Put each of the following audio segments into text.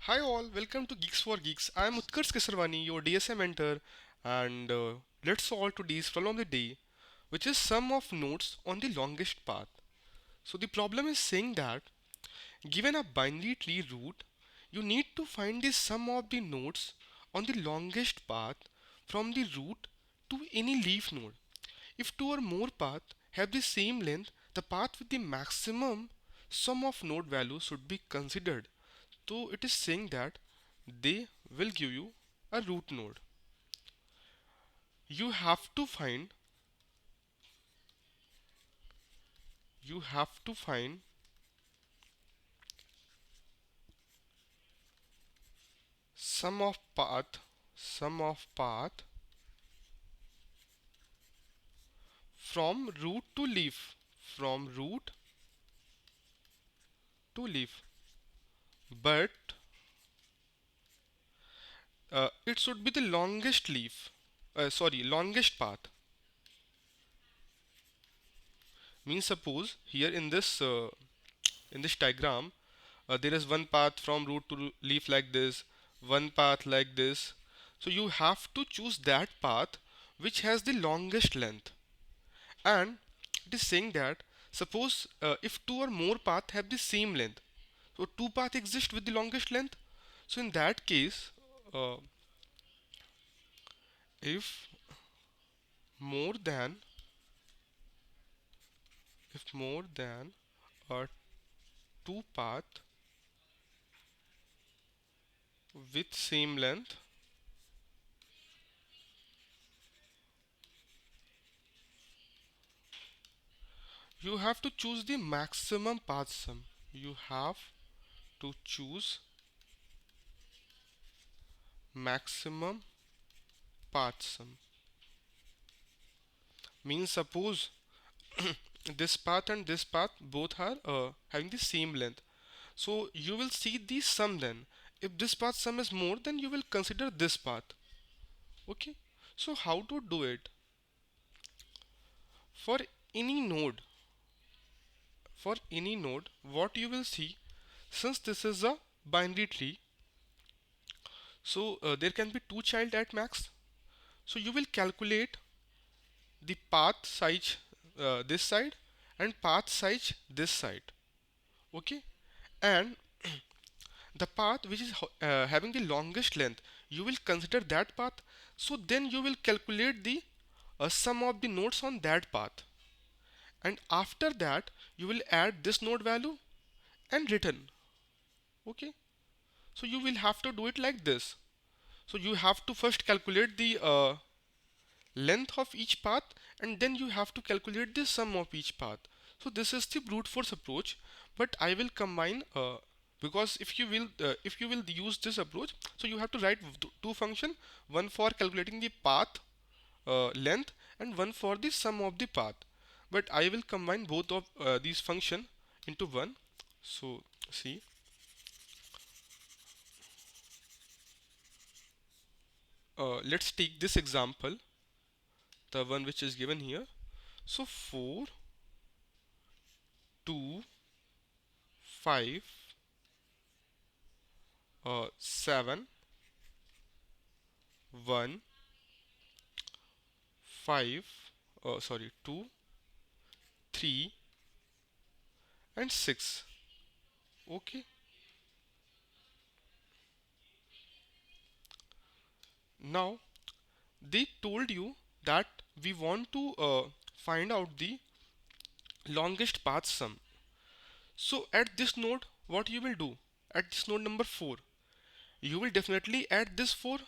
Hi all, welcome to Geeks for Geeks. I am Utkarsh Kesarwani, your DSA mentor, and let's solve today's problem of the day, which is sum of nodes on the longest path. So the problem is saying that given a binary tree root, you need to find the sum of the nodes on the longest path from the root to any leaf node. If two or more paths have the same length, the path with the maximum sum of node values should be considered. So it is saying that they will give you a root node. You have to find you have to find sum of path from root to leaf from root to leaf, but it should be the longest leaf, longest path. Means suppose here in this diagram, there is one path from root to leaf like this, one path like this. So you have to choose that path which has the longest length. And it is saying that suppose if two or more paths have the same length, so two paths exist with the longest length. So in that case, uh, if more than more than two path with same length, you have to choose the maximum path sum. You have to choose maximum path sum. Means suppose this path and this path both are having the same length. So you will see the sum then. If this path sum is more, then you will consider this path. Okay. So how to do it? For any node, what you will see, since this is a binary tree, so there can be two child at max. So you will calculate the path size this side and path size this side. Okay. And the path which is having the longest length, you will consider that path. So then you will calculate the sum of the nodes on that path, and after that you will add this node value and return. Okay. So you will have to do it like this. So you have to first calculate the length of each path, and then you have to calculate the sum of each path. So this is the brute force approach, but I will combine because if you will use this approach, so you have to write two function, one for calculating the path length and one for the sum of the path, but I will combine both of these function into one. So see, let's take this example, the one which is given here. So 4 2 5 7 1 5 2 3 and 6. Okay. Now they told you that we want to find out the longest path sum. So at this node, what you will do, at this node number 4, you will definitely add this 4,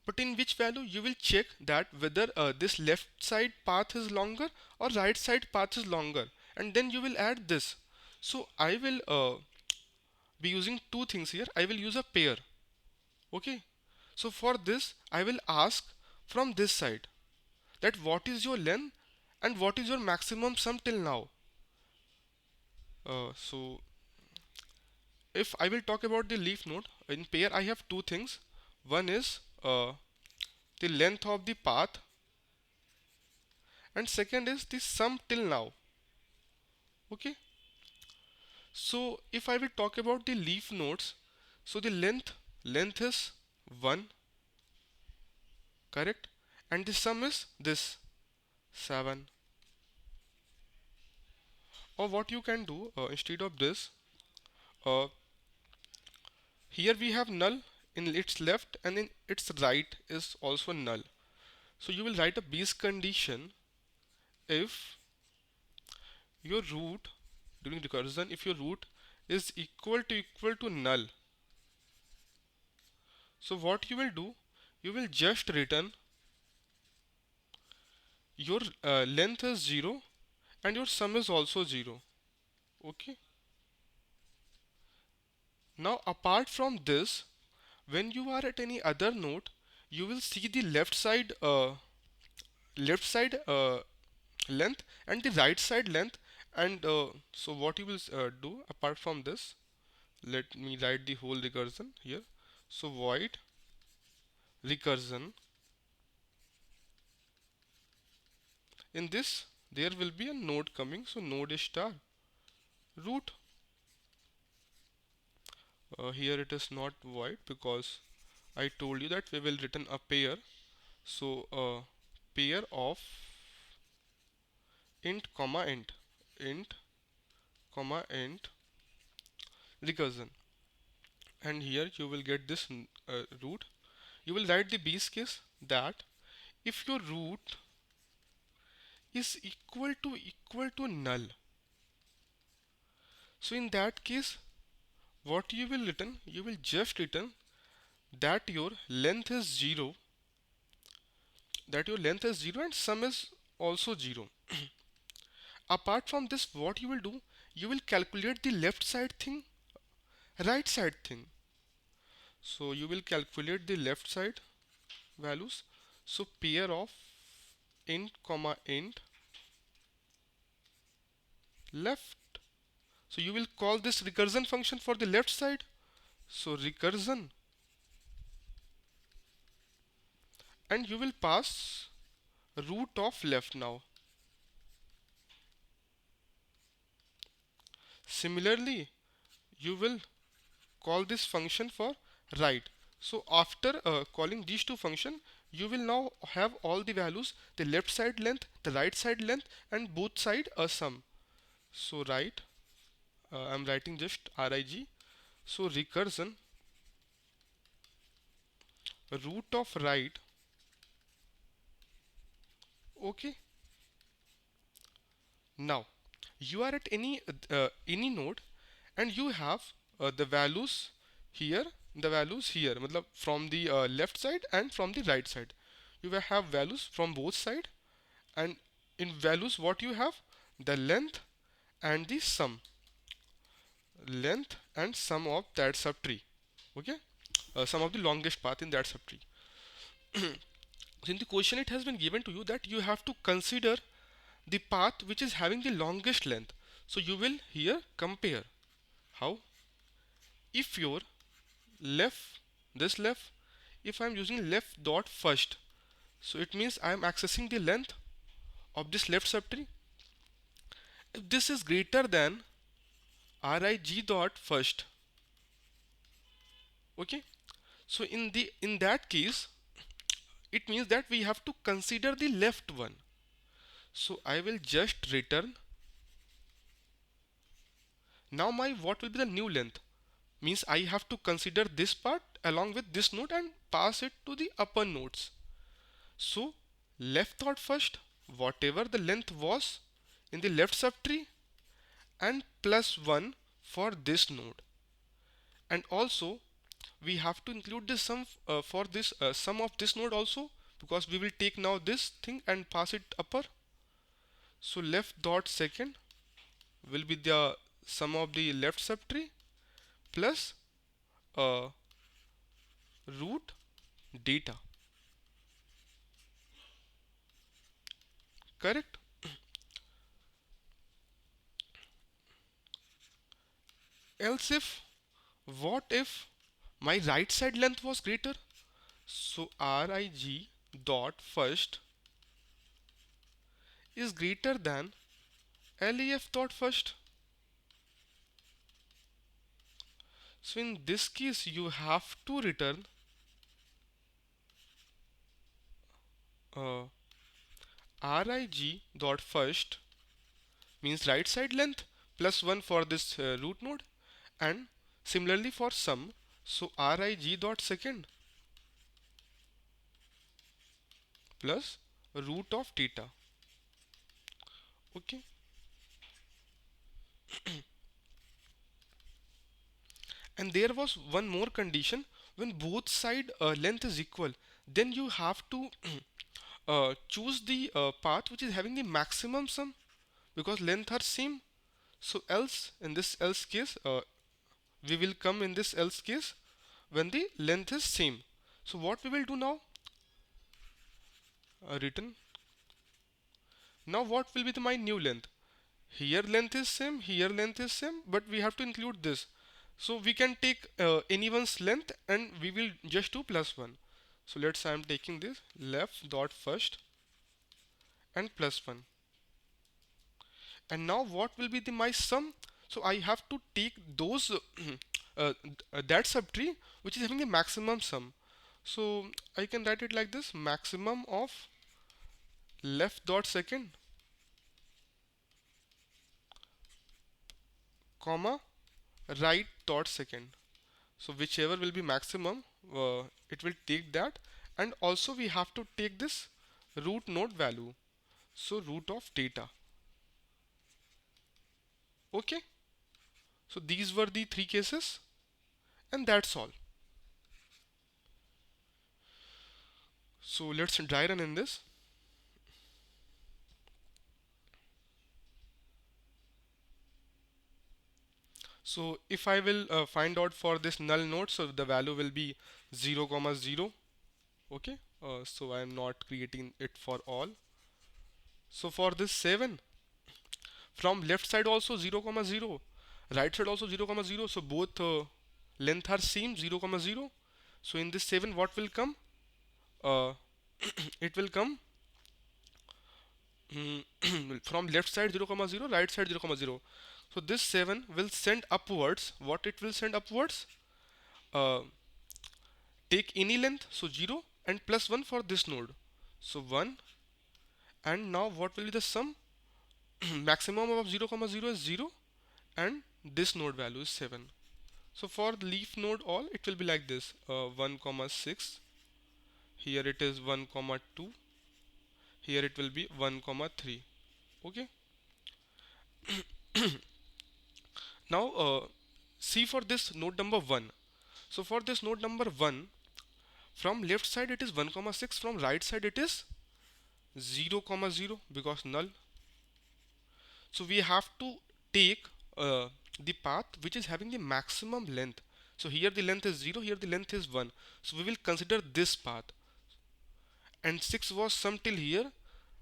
but in which value you will check that whether this left side path is longer or right side path is longer, and then you will add this. So I will be using two things here. I will use a pair. Okay. So for this I will ask from this side that what is your length and what is your maximum sum till now. So if I will talk about the leaf node in pair, I have two things. One is the length of the path, and second is the sum till now. Okay. So if I will talk about the leaf nodes, So the length is 1, correct? And the sum is this 7. Or what you can do, instead of this, uh, here we have null in its left and in its right is also null. So you will write a base condition if your root during recursion, if your root is equal to null. So what you will do, you will just return your length is 0 and your sum is also 0. Okay. Now apart from this, when you are at any other node, you will see the left side length and the right side length. And so what you will do apart from this, let me write the whole recursion here. So void recursion, in this there will be a node coming, so node star root. Here it is not void because I told you that we will return a pair. So pair of int comma int recursion, and here you will get this root. You will write the base case that if your root is equal to null, so in that case what you will return, you will just return that your length is 0, and sum is also 0. Apart from this, what you will do, you will calculate the left side thing, right side thing. So you will calculate the left side values. So pair of int comma int left. So you will call this recursion function for the left side. So recursion, and you will pass root of left now. Similarly, you will call this function for right. So after calling these two functions, you will now have all the values, the left side length, the right side length, and both side a sum. So right, I'm writing just rig. So recursion root of right. Okay. Now you are at any node and you have the values here, matlab from the left side and from the right side. You will have values from both side, and in values what you have, the length and the sum of that subtree. Okay, sum of the longest path in that subtree. So in the question it has been given to you that you have to consider the path which is having the longest length. So you will here compare how, if your left this left, if I'm using left dot first, so it means I'm accessing the length of this left subtree. If this is greater than rig dot first, okay, so in that case it means that we have to consider the left one. So I will just return now my what will be the new length, means I have to consider this part along with this node and pass it to the upper nodes. So left dot first, whatever the length was in the left subtree, and plus 1 for this node. And also we have to include the sum for this sum of this node also, because we will take now this thing and pass it upper. So left dot second will be the sum of the left subtree plus uh, root data, correct? Else if, what if my right side length was greater? So rig dot first is greater than lef dot first. So in this case, you have to return uh, RIG dot first means right side length plus 1 for this root node, and similarly for sum, so RIG dot second plus root of theta. Okay, and there was one more condition: when both side length is equal, then you have to choose the path which is having the maximum sum, because length are same. So else, in this else case, we will come in this else case when the length is same. So what we will do now, written now what will be my new length? Here length is same, here length is same, but we have to include this. So we can take anyone's length and we will just do plus 1. So let's say I'm taking this left dot first and plus 1. And now what will be the my sum? So I have to take those that subtree which is having the maximum sum. So I can write it like this: maximum of left dot second comma right dot second. So whichever will be maximum, it will take that, and also we have to take this root node value, so root of theta. Okay, so these were the three cases, and that's all. So let's dry run in this. So if I will find out for this null node, so the value will be 0 comma 0. Okay, so I am not creating it for all. So for this 7, from left side also 0 comma 0, right side also 0 comma 0, so both length are same, 0 comma 0. So in this 7 what will come, uh, it will come from left side 0 comma 0, right side 0 comma 0. So this 7 will send upwards, what it will send upwards, uh, take any length, so 0 and plus 1 for this node, so 1. And now what will be the sum? Maximum of 0 comma 0 is 0, and this node value is 7. So for the leaf node all, it will be like this: 1 comma 6, here it is 1 comma 2, here it will be 1 comma 3. Okay, now see for this node number 1. So for this node number 1, from left side it is 1 comma 6, from right side it is 0 comma 0 because null. So we have to take the path which is having the maximum length. So here the length is 0, here the length is 1. So we will consider this path. And 6 was sum till here.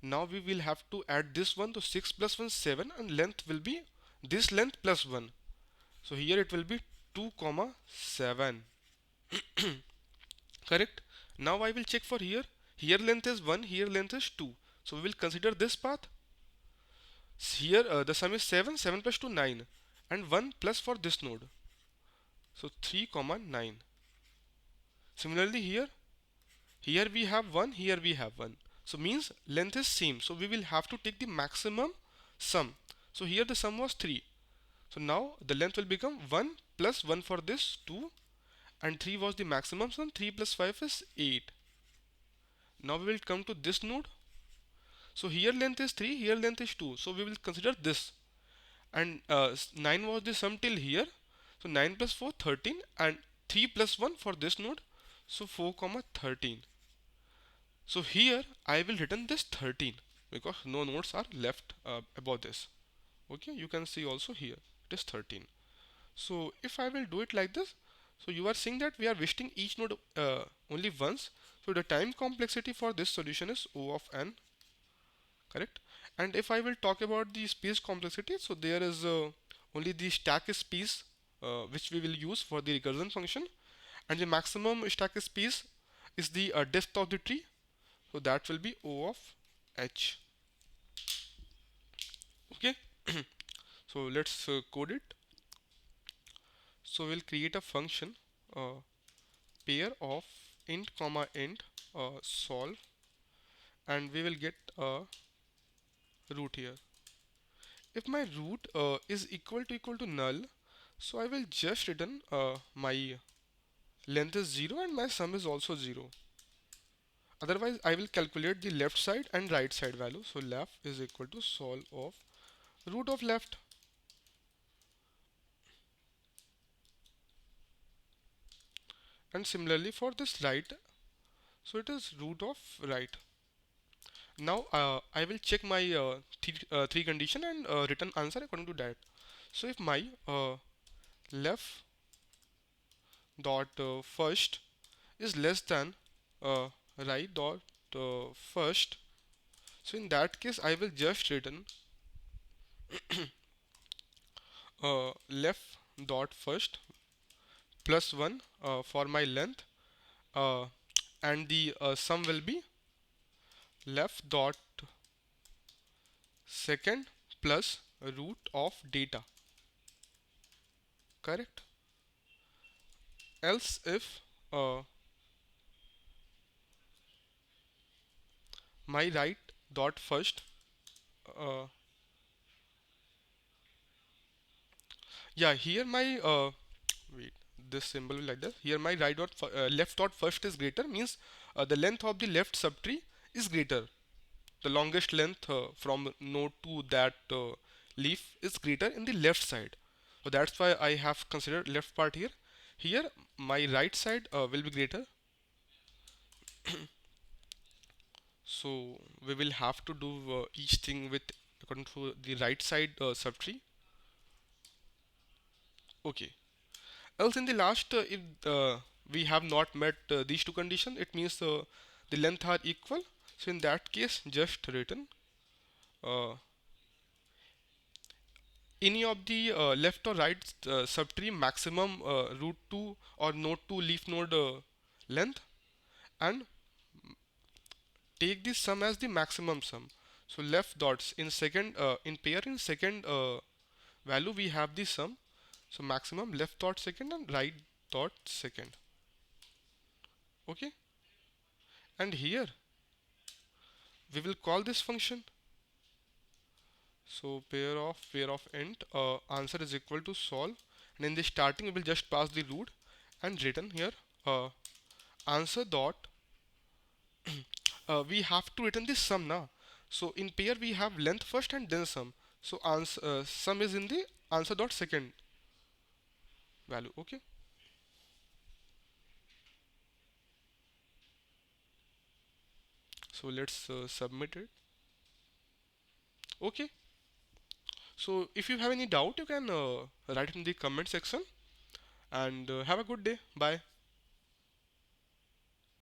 Now we will have to add this one. So 6 plus 1 7, and length will be this length plus 1. So here it will be 2 comma 7. Correct. Now I will check for here. Here length is 1, here length is 2. So we will consider this path. Here the sum is 7, 7 plus 2 9, and 1 plus for this node, so 3 comma 9. Similarly here we have 1, here we have 1, so means length is same, so we will have to take the maximum sum. So here the sum was 3, so now the length will become 1 plus 1 for this 2, and 3 was the maximum sum. 3 plus 5 is 8. Now we will come to this node. So here length is 3, here length is 2, so we will consider this. And 9 was the sum till here, so 9 plus 4 13, and 3 plus 1 for this node, so 4 comma 13. So here I will return this 13 because no nodes are left above this. Okay, you can see also here it is 13. So if I will do it like this, so you are seeing that we are visiting each node only once. So the time complexity for this solution is O of n, correct. And if I will talk about the space complexity, so there is only the stack space which we will use for the recursion function, and the maximum stack space is the depth of the tree, so that will be O of h. Okay, so let's code it. So we'll create a function pair of int comma int solve, and we will get a root here. If my root is equal to null, so I will just return my length is 0 and my sum is also 0. Otherwise I will calculate the left side and right side value. So left is equal to solve of root of left, and similarly for this right, so it is root of right. Now I will check my three condition and return answer according to that. So if my left dot first is less than right dot first, so in that case I will just return left dot first plus 1 for my length, uh, and the sum will be left dot second plus root of data. Correct? Else if my right dot first, uh, yeah, here my wait, this symbol like this. Here my left dot first is greater, means the length of the left subtree is greater. The longest length from node to that leaf is greater in the left side. So that's why I have considered left part here. Here my right side will be greater. So we will have to do each thing with according to the right side subtree. Okay. Else in the last, if we have not met these two conditions, it means the length are equal. So in that case, just return uh, any of the left or right subtree maximum root 2 or node 2 leaf node length, and take this sum as the maximum sum. So left dots in second in pair in second value we have the sum. So maximum left dot second and right dot second. Okay, and here we will call this function. So pair of int answer is equal to solve, and in the starting we will just pass the root and return here answer dot we have to return this sum now. So in pair we have length first and then sum. So answer sum is in the answer dot second value. Okay, so let's submit it. Okay, so if you have any doubt you can write it in the comment section, and have a good day. Bye.